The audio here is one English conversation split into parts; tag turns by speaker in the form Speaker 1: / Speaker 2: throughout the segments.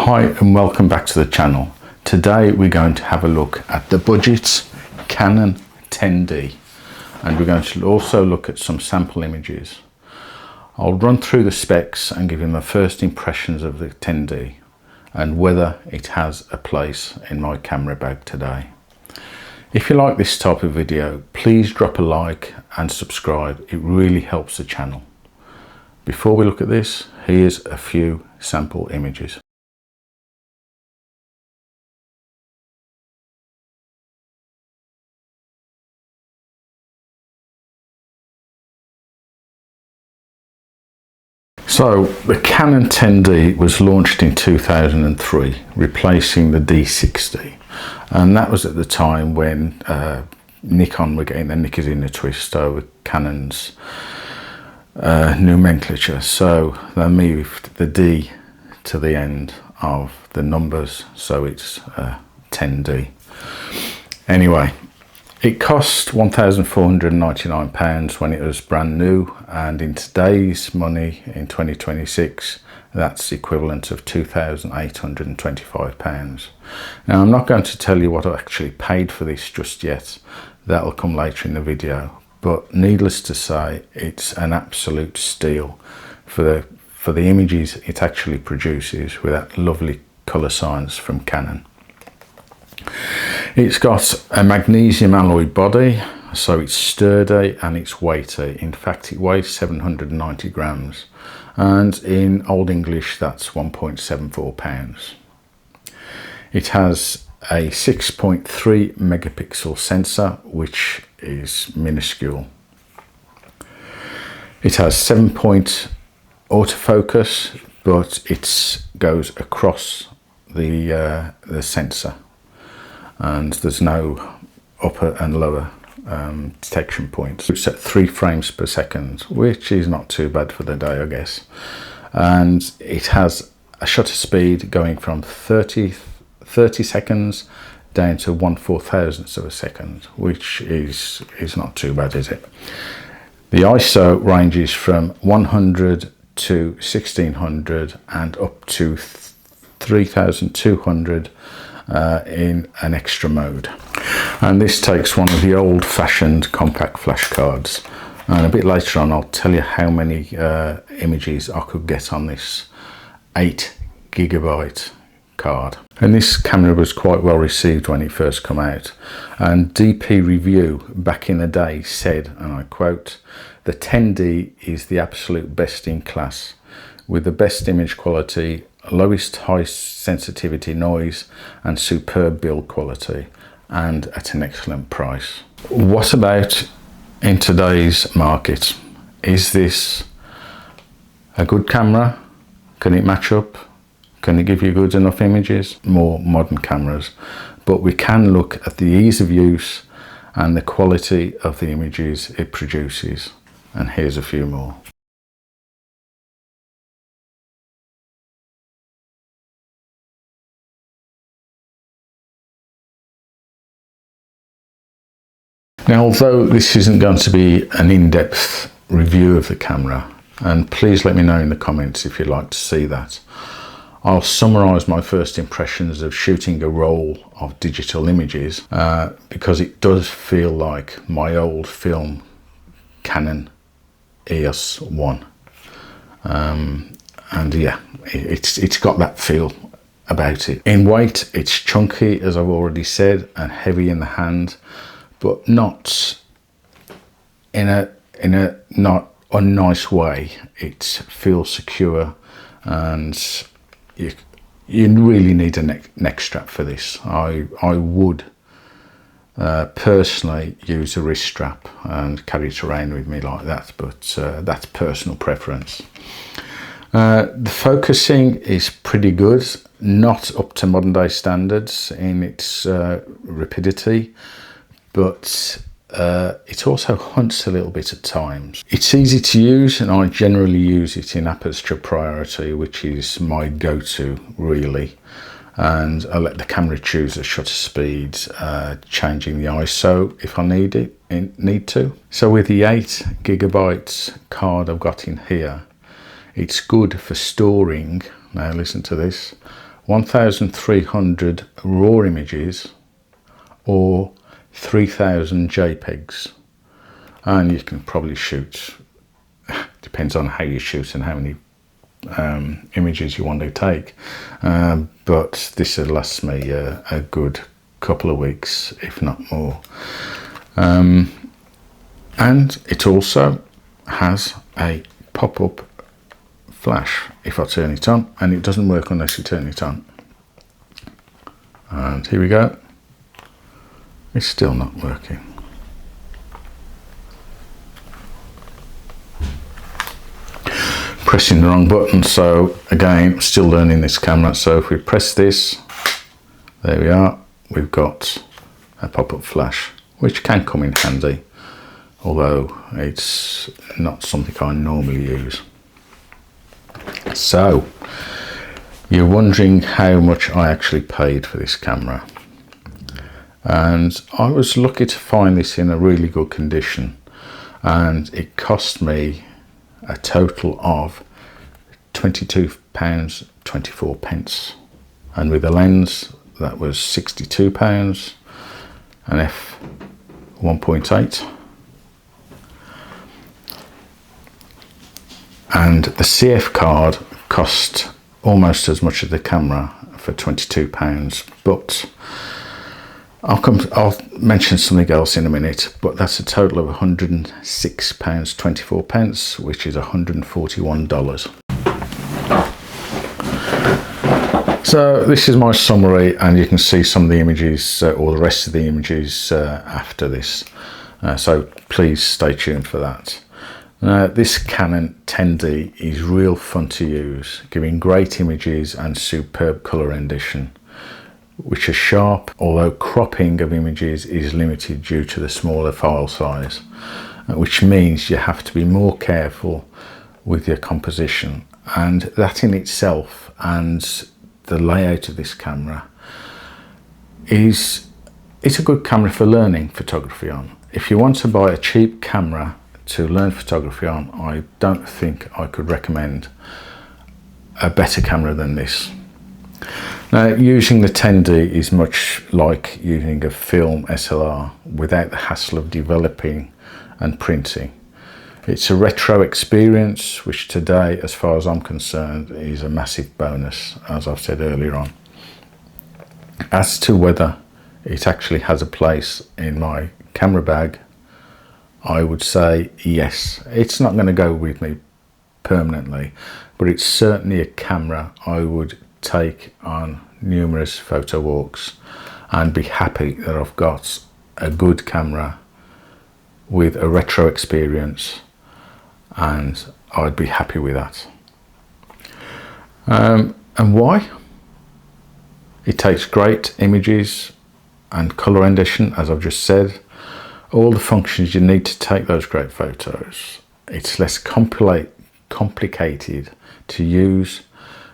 Speaker 1: Hi and welcome back to the channel. Today we're going to have a look at the budget Canon 10D, and we're going to also look at some sample images. I'll run through the specs and give you my first impressions of the 10D and whether it has a place in my camera bag today. If you like this type of video, please drop a like and subscribe. It really helps the channel. Before we look at this, here's a few sample images. So the Canon 10D was launched in 2003, replacing the D60, and that was at the time when Nikon were getting their knickers in a twist over Canon's nomenclature. So they moved the D to the end of the numbers, so it's 10D. Anyway, it cost £1,499 when it was brand new, and in today's money, in 2026, that's equivalent of £2,825. Now, I'm not going to tell you what I actually paid for this just yet. That'll come later in the video. But needless to say, it's an absolute steal for the images it actually produces with that lovely colour science from Canon. It's got a magnesium alloy body, so it's sturdy and it's weighty. In fact, it weighs 790 grams, and in Old English that's 1.74 pounds. It has a 6.3 megapixel sensor, which is minuscule. It has 7-point autofocus, but it goes across the sensor, and there's no upper and lower detection points. It's at 3 frames per second, which is not too bad for the day, I guess. And it has a shutter speed going from 30 seconds down to 1/4000th of a second, which is not too bad, is it? The ISO ranges from 100 to 1600 and up to 3200 in an extra mode. And this takes one of the old-fashioned compact flash cards, and a bit later on I'll tell you how many images I could get on this 8GB card. And this camera was quite well received when it first came out, and DP Review back in the day said, and I quote, "The 10D is the absolute best in class, with the best image quality, lowest high sensitivity noise and superb build quality, and at an excellent price." What about in today's market? Is this a good camera? Can it match up? Can it give you good enough images? More modern cameras, but we can look at the ease of use and the quality of the images it produces, and here's a few more. Now, although this isn't going to be an in-depth review of the camera, and please let me know in the comments if you'd like to see that, I'll summarise my first impressions of shooting a roll of digital images, because it does feel like my old film Canon EOS 1. And yeah, it's got that feel about it. In weight, it's chunky, as I've already said, and heavy in the hand, but not in a not unnice way. It feels secure, and you really need a neck strap for this. I would personally use a wrist strap and carry it around with me like that, but that's personal preference. The focusing is pretty good, not up to modern day standards in its rapidity, but it also hunts a little bit at times. It's easy to use, and I generally use it in aperture priority, which is my go-to really, and I let the camera choose the shutter speed, changing the ISO if I need to. So with the 8GB card I've got in here, it's good for storing, now listen to this, 1300 raw images or 3000 JPEGs. And you can probably shoot, depends on how you shoot and how many images you want to take, but this will last me a good couple of weeks, if not more. And it also has a pop-up flash if I turn it on, and it doesn't work unless you turn it on. And here we go, it's still not working. Pressing the wrong button. So again, still learning this camera. So if we press this, there we are, we've got a pop-up flash, which can come in handy, although it's not something I normally use. So you're wondering how much I actually paid for this camera, and I was lucky to find this in a really good condition, and it cost me a total of £22.24, and with a lens that was £62, an f1.8, and the CF card cost almost as much as the camera for £22, but I'll mention something else in a minute, but that's a total of £106.24, which is $141. So this is my summary, and you can see some of the images, or the rest of the images after this. So please stay tuned for that. This Canon 10D is real fun to use, giving great images and superb colour rendition, which are sharp, although cropping of images is limited due to the smaller file size, which means you have to be more careful with your composition. And that in itself, and the layout of this camera, it's a good camera for learning photography on. If you want to buy a cheap camera to learn photography on, I don't think I could recommend a better camera than this. Now, using the 10D is much like using a film SLR without the hassle of developing and printing. It's a retro experience, which today, as far as I'm concerned, is a massive bonus, as I've said earlier on. As to whether it actually has a place in my camera bag, I would say yes. It's not going to go with me permanently, but it's certainly a camera I would take on numerous photo walks and be happy that I've got a good camera with a retro experience, and I'd be happy with that. And why? It takes great images and colour rendition, as I've just said, all the functions you need to take those great photos. It's less complicated to use,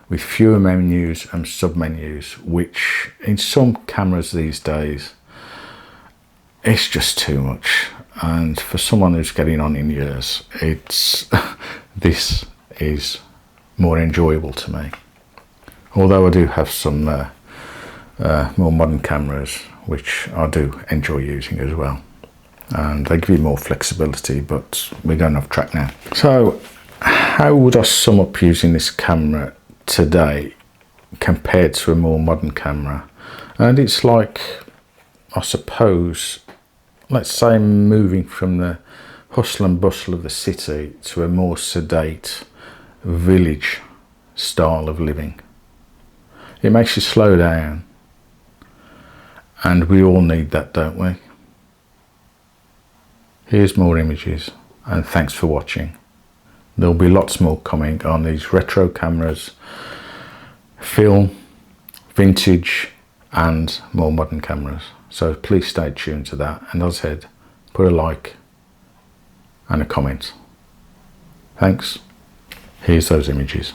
Speaker 1: with fewer menus and sub-menus, which in some cameras these days, it's just too much. And for someone who's getting on in years, this is more enjoyable to me. Although I do have some more modern cameras, which I do enjoy using as well. And they give you more flexibility, but we're going off track now. So how would I sum up using this camera today compared to a more modern camera? And it's like, I suppose, let's say moving from the hustle and bustle of the city to a more sedate village style of living. It makes you slow down, and we all need that, don't we? Here's more images, and thanks for watching. There'll be lots more coming on these retro cameras, film, vintage, and more modern cameras. So please stay tuned to that, and as I said, put a like and a comment. Thanks. Here's those images.